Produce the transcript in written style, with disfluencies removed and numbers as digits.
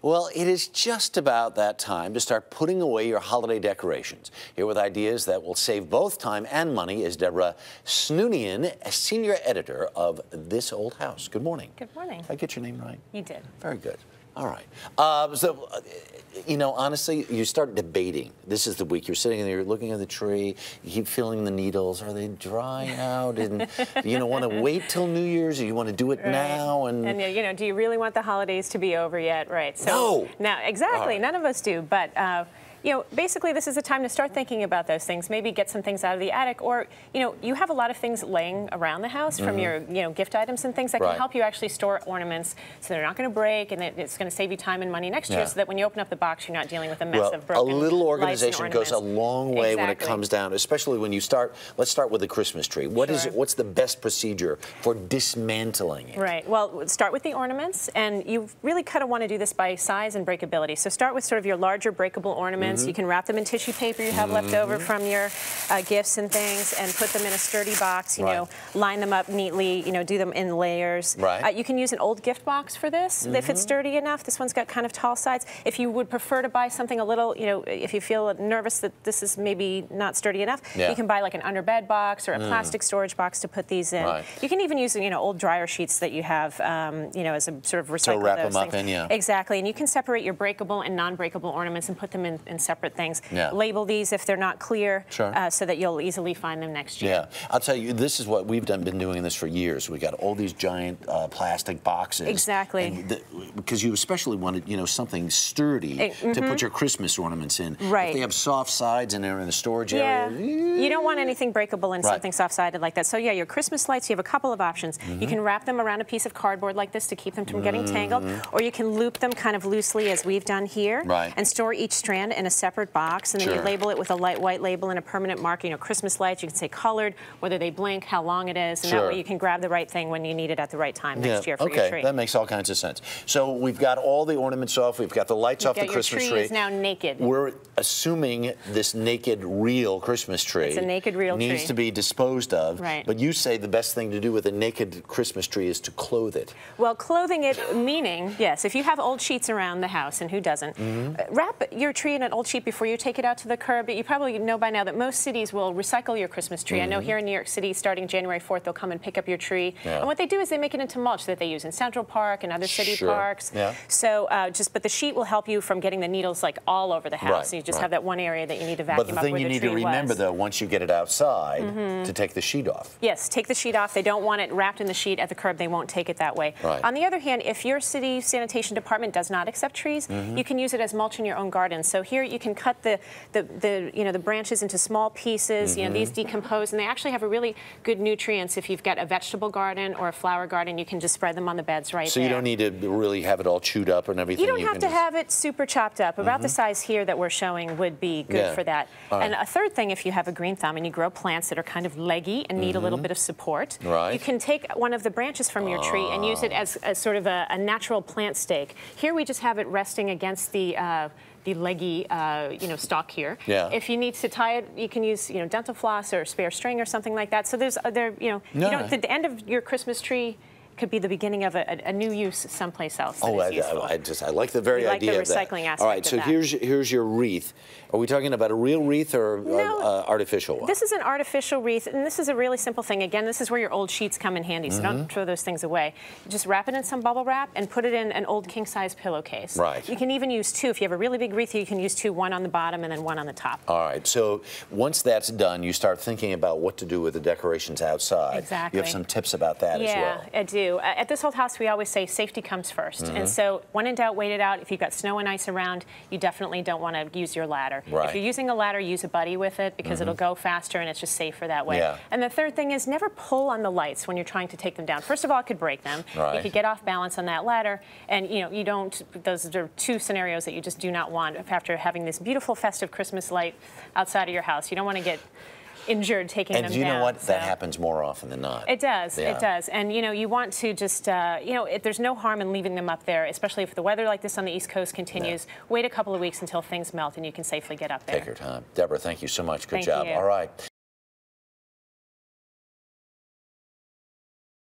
Well, it is just about that time to start putting away your holiday decorations. Here with ideas that will save both time and money is Deborah Snoonian, a senior editor of This Old House. Good morning. Good morning. Did I get your name right? You did. Very good. All right. You know, honestly, you start debating. This is the week you're sitting and you're looking at the tree. You keep feeling the needles. Are they dry out? And you don't want to wait till New Year's, or you want to do it now? And you know, do you really want the holidays to be over yet? Right. So, no. Now, exactly. Right. None of us do. But you know, basically, this is a time to start thinking about those things. Maybe get some things out of the attic, or you know, you have a lot of things laying around the house from your gift items and things that can help you actually store ornaments, so they're not going to break, and it's going to save you time and money next year, so that when you open up the box, you're not dealing with a mess of broken a little organization lights and goes a long way when it comes down, especially when you start. Let's start with the Christmas tree. What's the best procedure for dismantling it? Right. Well, start with the ornaments, and you really kind of want to do this by size and breakability. So start with sort of your larger breakable ornaments. You can wrap them in tissue paper you have left over from your gifts and things, and put them in a sturdy box. You know, line them up neatly. You know, do them in layers. You can use an old gift box for this if it's sturdy enough. This one's got kind of tall sides. If you would prefer to buy something a little, you know, if you feel nervous that this is maybe not sturdy enough, you can buy like an underbed box or a plastic storage box to put these in. You can even use, you know, old dryer sheets that you have, you know, as a sort of recycle. So wrap those them things. up in, Exactly, and you can separate your breakable and non-breakable ornaments and put them in separate things. Label these if they're not clear, so that you'll easily find them next year. Yeah, I'll tell you, this is what we've been doing this for years. We got all these giant plastic boxes. Exactly. Because you especially wanted, you know, something sturdy to put your Christmas ornaments in. Right. If they have soft sides and they're in the storage area. You don't want anything breakable and something soft-sided like that. So yeah, your Christmas lights, you have a couple of options. You can wrap them around a piece of cardboard like this to keep them from getting tangled, or you can loop them kind of loosely as we've done here, and store each strand in a separate box, and then you label it with a light white label and a permanent mark. You know, Christmas lights, you can say colored, whether they blink, how long it is, and that way you can grab the right thing when you need it at the right time next year for your tree. That makes all kinds of sense. So we've got all the ornaments off, we've got the lights off the Christmas tree. Your tree is now naked. We're assuming this naked, real Christmas tree it's a naked, real needs tree. to be disposed of. But you say the best thing to do with a naked Christmas tree is to clothe it. Well, clothing it, meaning, yes, if you have old sheets around the house, and who doesn't, wrap your tree in an old sheet before you take it out to the curb. You probably know by now that most cities will recycle your Christmas tree. I know here in New York City, starting January 4th, they'll come and pick up your tree. And what they do is they make it into mulch that they use in Central Park and other city parks. So but the sheet will help you from getting the needles like all over the house. So you just have that one area that you need to vacuum up where the tree was. But the thing you need to remember, though, once you get it outside, to take the sheet off. Yes, take the sheet off. They don't want it wrapped in the sheet at the curb. They won't take it that way. On the other hand, if your city sanitation department does not accept trees, you can use it as mulch in your own garden. So here you can cut the branches into small pieces. You know, these decompose, and they actually have a really good nutrients. If you've got a vegetable garden or a flower garden, you can just spread them on the beds right there. So you don't need to really have it all chewed up and everything? You don't have to have it super chopped up. About the size here that we're showing would be good for that. And a third thing, if you have a green thumb and you grow plants that are kind of leggy and need a little bit of support, you can take one of the branches from your tree and use it as sort of a natural plant stake. Here we just have it resting against the leggy, you know, stalk here. If you need to tie it, you can use, you know, dental floss or spare string or something like that. So there's, you know, the end of your Christmas tree could be the beginning of a new use someplace else. I like the very idea of that. Like the recycling aspect. All right, so here's your wreath. Are we talking about a real wreath or artificial one? This is an artificial wreath, and this is a really simple thing. Again, this is where your old sheets come in handy, so don't throw those things away. Just wrap it in some bubble wrap and put it in an old king-size pillowcase. You can even use two. If you have a really big wreath, you can use two, one on the bottom and then one on the top. All right, so once that's done, you start thinking about what to do with the decorations outside. Exactly. You have some tips about that as well. Yeah, I do. At This Old House, we always say safety comes first. And so when in doubt, wait it out. If you've got snow and ice around, you definitely don't want to use your ladder. If you're using a ladder, use a buddy with it, because it'll go faster and it's just safer that way. And the third thing is never pull on the lights when you're trying to take them down. First of all, it could break them. You could get off balance on that ladder, and you know, you don't, those are two scenarios that you just do not want after having this beautiful festive Christmas light outside of your house. You don't want to get injured taking them down. And you know what? That happens more often than not. It does. It does. And, you know, you want to just, you know, there's no harm in leaving them up there, especially if the weather like this on the East Coast continues. Wait a couple of weeks until things melt and you can safely get up there. Take your time. Deborah, thank you so much. Good job. Thank you. All right.